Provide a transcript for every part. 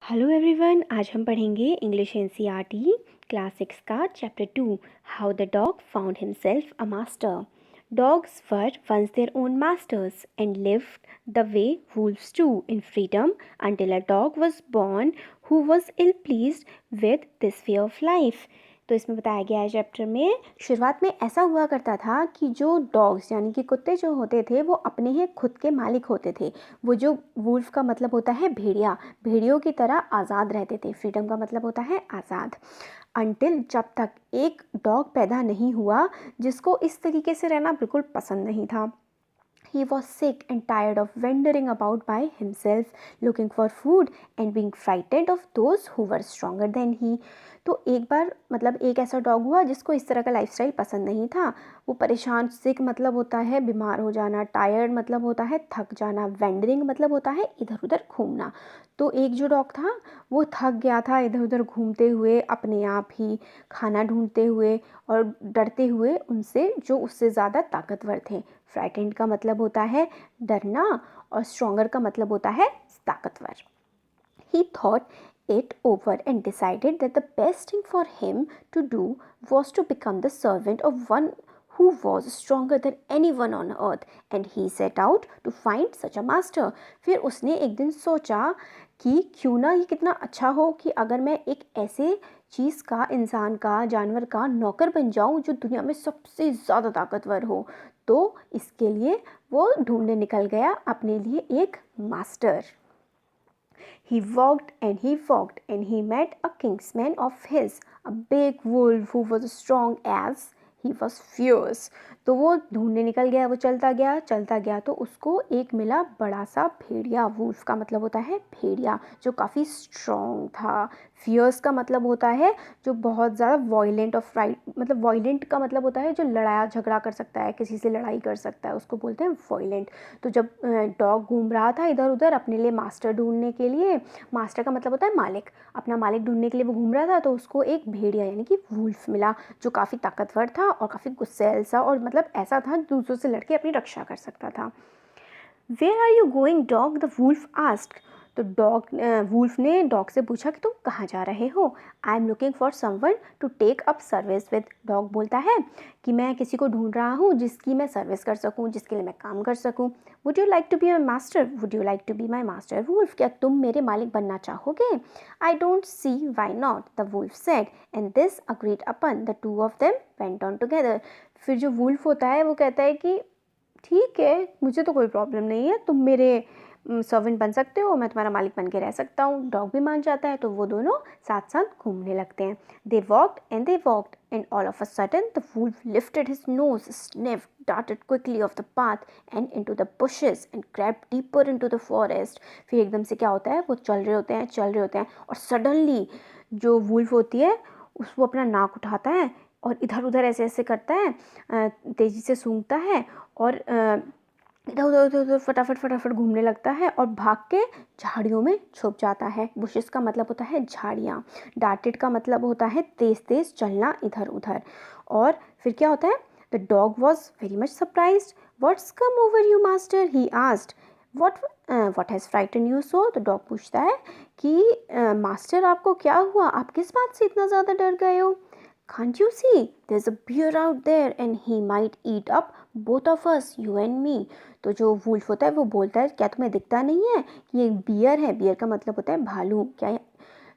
Hello everyone, आज हम पढ़ेंगे इंग्लिश एनसीईआरटी क्लास 6 का chapter 2 how the dog found himself a master. Dogs were once their own masters and lived the way wolves do in freedom until a dog was born who was ill pleased with this way of life। तो इसमें बताया गया है chapter में, शुरुआत में ऐसा हुआ करता था कि जो डॉग्स यानी कि कुत्ते जो होते थे वो अपने ही खुद के मालिक होते थे। वो जो वुल्फ का मतलब होता है भेड़िया, भेड़ियों की तरह आज़ाद रहते थे। फ्रीडम का मतलब होता है आज़ाद। अनटिल जब तक एक डॉग पैदा नहीं हुआ जिसको इस तरीके से रहना बिल्कुल पसंद नहीं था। He was sick and tired of wandering about by himself, looking for food and being frightened of those who were stronger than he। तो एक बार मतलब एक ऐसा डॉग हुआ जिसको इस तरह का लाइफस्टाइल पसंद नहीं था। वो परेशान, सिक मतलब होता है बीमार हो जाना, टायर्ड मतलब होता है थक जाना, वेंडरिंग मतलब होता है इधर उधर घूमना। तो एक जो डॉग था वो थक गया था इधर उधर घूमते हुए, अपने आप ही खाना ढूंढते हुए और डरते हुए उनसे जो उससे ज़्यादा ताकतवर थे। फ्राइटेंड का मतलब होता है डरना और स्ट्रॉन्गर का मतलब होता है ताकतवर। He thought it over and decided that the best thing for him to do was to become the servant of one who was stronger than anyone on earth, and he set out to find such a master। फिर उसने एक दिन सोचा कि क्यों ना ये कितना अच्छा हो कि अगर मैं एक ऐसे चीज़ का, इंसान का, जानवर का नौकर बन जाऊं जो दुनिया में सबसे ज़्यादा ताकतवर हो। तो इसके लिए वो ढूंढने निकल गया अपने लिए एक master. He walked and he met a kinsman of his, a big wolf who was strong as he was fierce। तो वो ढूंढने निकल गया, वो चलता गया तो उसको एक मिला बड़ा सा भेड़िया। वुल्फ का मतलब होता है भेड़िया, जो काफ़ी स्ट्रॉन्ग था। फियर्स का मतलब होता है जो बहुत ज़्यादा वॉयलेंट और मतलब वॉयलेंट का मतलब होता है जो लड़ाया झगड़ा कर सकता है, किसी से लड़ाई कर सकता है, उसको बोलते हैं वॉयलेंट। तो जब डॉग घूम रहा था इधर उधर अपने लिए मास्टर ढूंढने के लिए, मास्टर का मतलब होता है मालिक, अपना मालिक ढूंढने के लिए वो घूम रहा था, तो उसको एक भेड़िया यानी कि वुल्फ मिला जो काफ़ी ताकतवर था और काफ़ी गुस्सैल सा, और मतलब ऐसा था दूसरों से लड़के अपनी रक्षा कर सकता था। Where are you going dog, the wolf asked. तो वुल्फ ने डॉग से पूछा कि तुम कहाँ जा रहे हो। I am looking for someone to take up service with. Dog बोलता है कि मैं किसी को ढूंढ रहा हूँ जिसकी मैं सर्विस कर सकूँ, जिसके लिए मैं काम कर सकूँ। Would you like to be my master, would you like to be my master wolf. क्या तुम मेरे मालिक बनना चाहोगे। I don't see why not, the wolf said, and this agreed upon. The two of them went on together. फिर जो wolf होता है वो कहता है कि ठीक है, मुझे तो कोई प्रॉब्लम नहीं है, तुम मेरे सर्वेंट बन सकते हो, मैं तुम्हारा मालिक बन के रह सकता हूँ। डॉग भी मान जाता है, तो वो दोनों साथ साथ घूमने लगते हैं। They walked and all of a sudden the wolf lifted his nose, sniffed, darted quickly off the path and into the bushes and crept deeper into the forest। फिर एकदम से क्या होता है, वो चल रहे होते हैं और सडनली जो वुल्फ होती है वो अपना नाक उठाता है और इधर उधर ऐसे ऐसे करता है, तेज़ी से सूंघता है और इधर उधर उधर उधर फटाफट घूमने लगता है और भाग के झाड़ियों में छुप जाता है। बुशेस का मतलब होता है झाड़ियाँ। डार्टेड का मतलब होता है तेज़ तेज़ चलना इधर उधर। और फिर क्या होता है, the dog was very much surprised. What's come over you master, he asked. What has frighten you so. तो डॉग पूछता है कि मास्टर आपको क्या हुआ, आप किस बात से इतना ज़्यादा डर गए हो। Can't you see? There's a bear out there and he might eat up both of us, you and me। तो जो वुल्फ होता है वो बोलता है, क्या तुम्हें दिखता नहीं है कि ये बियर है। बियर का मतलब होता है भालू। क्या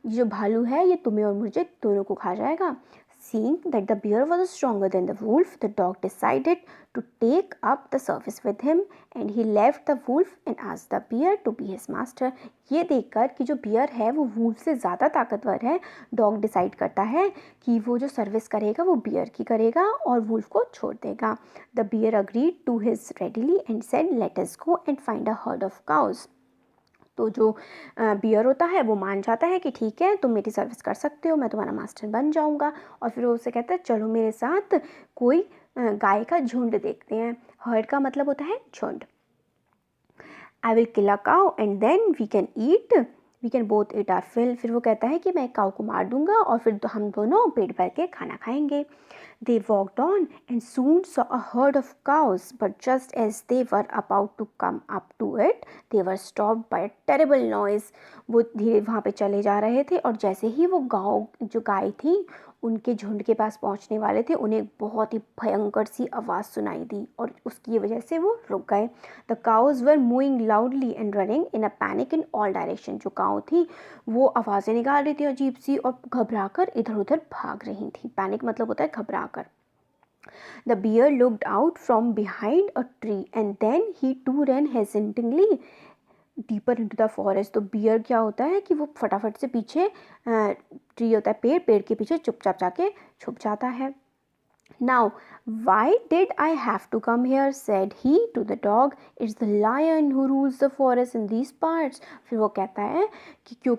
जो भालू है ये तुम्हें और मुझे दोनों को खा जाएगा। Seeing that the bear was stronger than the wolf, the dog decided to take up the service with him, and he left the wolf and asked the bear to be his master। ये देखकर कि जो beer है वो wolf से ज़्यादा ताकतवर है, डॉग डिसाइड करता है कि वो जो सर्विस करेगा वो बियर की करेगा और वुल्फ को छोड़ देगा। The bear agreed to his readily and said, let us go and find a herd of cows. तो जो बियर होता है वो मान जाता है कि ठीक है तुम मेरी सर्विस कर सकते हो, मैं तुम्हारा मास्टर बन जाऊंगा। और फिर वो उससे कहता है चलो मेरे साथ कोई गाय का झुंड देखते हैं। हर्ड का मतलब होता है झुंड। I will kill a cow and then we can eat we can both eat our fill. फिर वो कहता है कि मैं काऊ को मार दूंगा और फिर हम दोनों पेट भर के खाना खाएंगे। They walked on and soon saw a herd of cows, but just as they were about to come up to it, they were stopped by a terrible noise. वो धीरे वहाँ पे चले जा रहे थे और जैसे ही वो जो गाय थी उनके झुंड के पास पहुँचने वाले थे, उन्हें बहुत ही भयंकर सी आवाज़ सुनाई दी और उसकी वजह से वो रुक गए। The cows were mooing loudly and running in a panic in all direction. जो काऊ थी वो आवाज़ें निकाल रही थी अजीब सी और घबरा कर इधर उधर भाग रही थी। पैनिक मतलब होता है घबरा कर। The bear looked out from behind a tree and then he too ran hesitatingly deeper into the forest. तो बियर क्या होता है कि वो फटाफट से पीछे ट्री होता है पेड़ के पीछे चुपचाप जाके छुप जाता है। Now, why did I have to come here? said he to the dog. It's the lion who rules the forest in these parts. फिर वो कहता है कि क्यों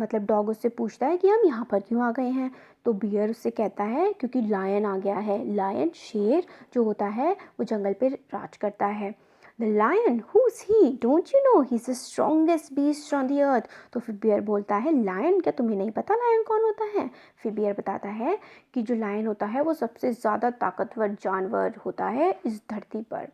मतलब डॉग उससे पूछता है कि हम यहाँ पर क्यों आ गए हैं। तो बियर उससे कहता है क्योंकि लायन आ गया है। लायन शेर जो होता है वो जंगल पे राज करता है। The lion, who's he? Don't you know he's the strongest beast on the earth? तो फिर बियर बोलता है लायन, क्या तुम्हें नहीं पता लायन कौन होता है? फिर बियर बताता है कि जो लायन होता है वो सबसे ज़्यादा ताकतवर जानवर होता है इस धरती पर।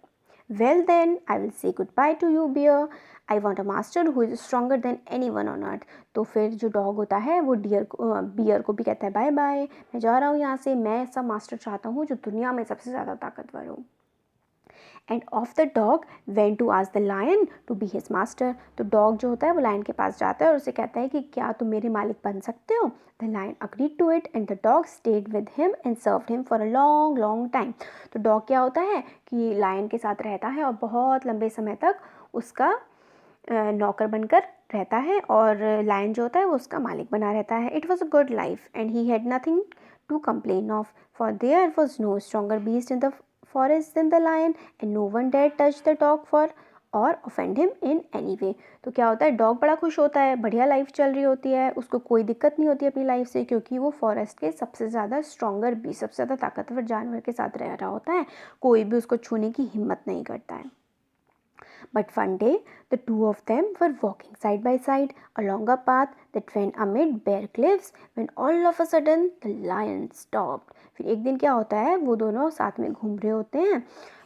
Well then, I will say goodbye to you, bear. I want a master who is stronger than anyone on earth. तो फिर जो डॉग होता है वो बियर को भी कहता है बाय बाय, मैं जा रहा हूँ यहाँ से, मैं ऐसा मास्टर चाहता हूँ जो दुनिया में सबसे ज़्यादा ताकतवर हो। And off the dog went to ask the lion to be his master. तो डॉग जो होता है वो लायन के पास जाता है और उसे कहता है कि क्या तुम मेरे मालिक बन सकते हो। The lion agreed to it and the dog stayed with him and served him for a long long time. तो डॉग क्या होता है कि लायन के साथ रहता है और बहुत लंबे समय तक उसका नौकर बनकर रहता है और लायन जो होता है वो उसका मालिक बना रहता है। It was a good life and he had nothing to complain of, for there was no stronger beast in the forest than the lion and no one dared touch the dog for और offend him in any way। तो क्या होता है dog बड़ा खुश होता है, बढ़िया लाइफ चल रही होती है, उसको कोई दिक्कत नहीं होती अपनी लाइफ से क्योंकि वो फॉरेस्ट के सबसे ज़्यादा स्ट्रॉन्गर भी सबसे ज़्यादा ताकतवर जानवर के साथ रह रहा होता है, कोई भी उसको छूने की हिम्मत नहीं करता है। But one day, the two of them were walking side by side along a path that went amid bare cliffs when all of a sudden the lion stopped. फिर एक दिन क्या होता है वो दोनों साथ में घूम रहे होते हैं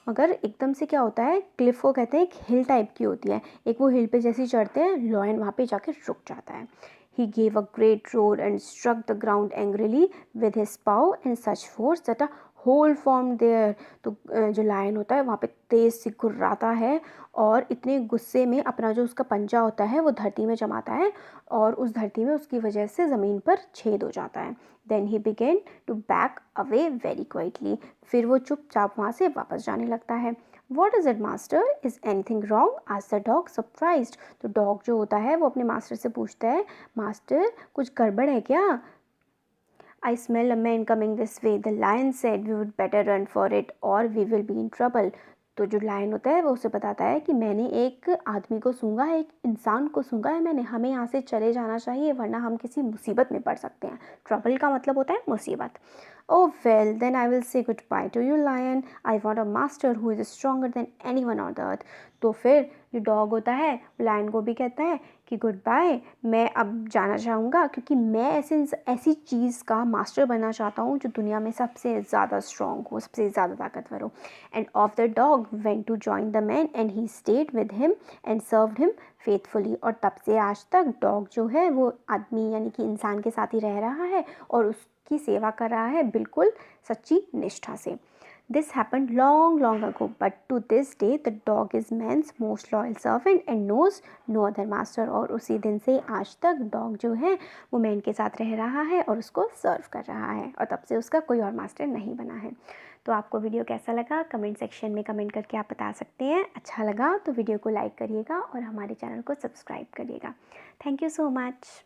मगर एकदम से क्या होता है क्लिफ को कहते हैं एक हिल टाइप की होती है, एक वो हिल पे जैसे चढ़ते हैं लायन वहाँ पे जाके रुक जाता है। He gave a great roar and struck the ground angrily with his paw in such force that a whole form there. तो जो लायन होता है वहाँ पे तेज़ से गुर्राता है और इतने गुस्से में अपना जो उसका पंजा होता है वो धरती में जमाता है और उस धरती में उसकी वजह से ज़मीन पर छेद हो जाता है। Then he began to back away very quietly. फिर वो चुपचाप वहाँ से वापस जाने लगता है। What is it master, is anything wrong, asked the dog surprised. तो डॉग जो होता है वो अपने मास्टर से पूछता है मास्टर कुछ गड़बड़ है क्या। I smell a man coming this way. The lion said we would better run for it or we will be in trouble. तो जो लायन होता है वो उसे बताता है कि मैंने एक आदमी को सूंघा है, एक इंसान को सूंघा है मैंने, हमें यहाँ से चले जाना चाहिए वरना हम किसी मुसीबत में पड़ सकते हैं। ट्रबल का मतलब होता है मुसीबत। Oh well, then I will say goodbye to you, lion. I want a master who is stronger than anyone on the earth. तो फिर जो डॉग होता है लायन को भी कहता है कि गुड बाय, मैं अब जाना चाहूँगा क्योंकि मैं ऐसी चीज़ का मास्टर बनना चाहता हूँ जो दुनिया में सबसे ज़्यादा स्ट्रॉन्ग हो, सबसे ज़्यादा ताकतवर हो। And off the dog went to join the man and he stayed with him and served him faithfully. और तब से आज तक डॉग जो है वो आदमी यानी कि इंसान के साथ ही रह रहा है और उसकी सेवा कर रहा है बिल्कुल सच्ची निष्ठा से। This happened long, long ago, but to this day the dog is man's most loyal servant and knows no other master। और उसी दिन से आज तक डॉग जो है वो मैन के साथ रह रहा है और उसको सर्व कर रहा है और तब से उसका कोई और मास्टर नहीं बना है। तो आपको वीडियो कैसा लगा कमेंट सेक्शन में कमेंट करके आप बता सकते हैं। अच्छा लगा तो वीडियो को लाइक करिएगा और हमारे चैनल को सब्सक्राइब करिएगा। Thank you so much.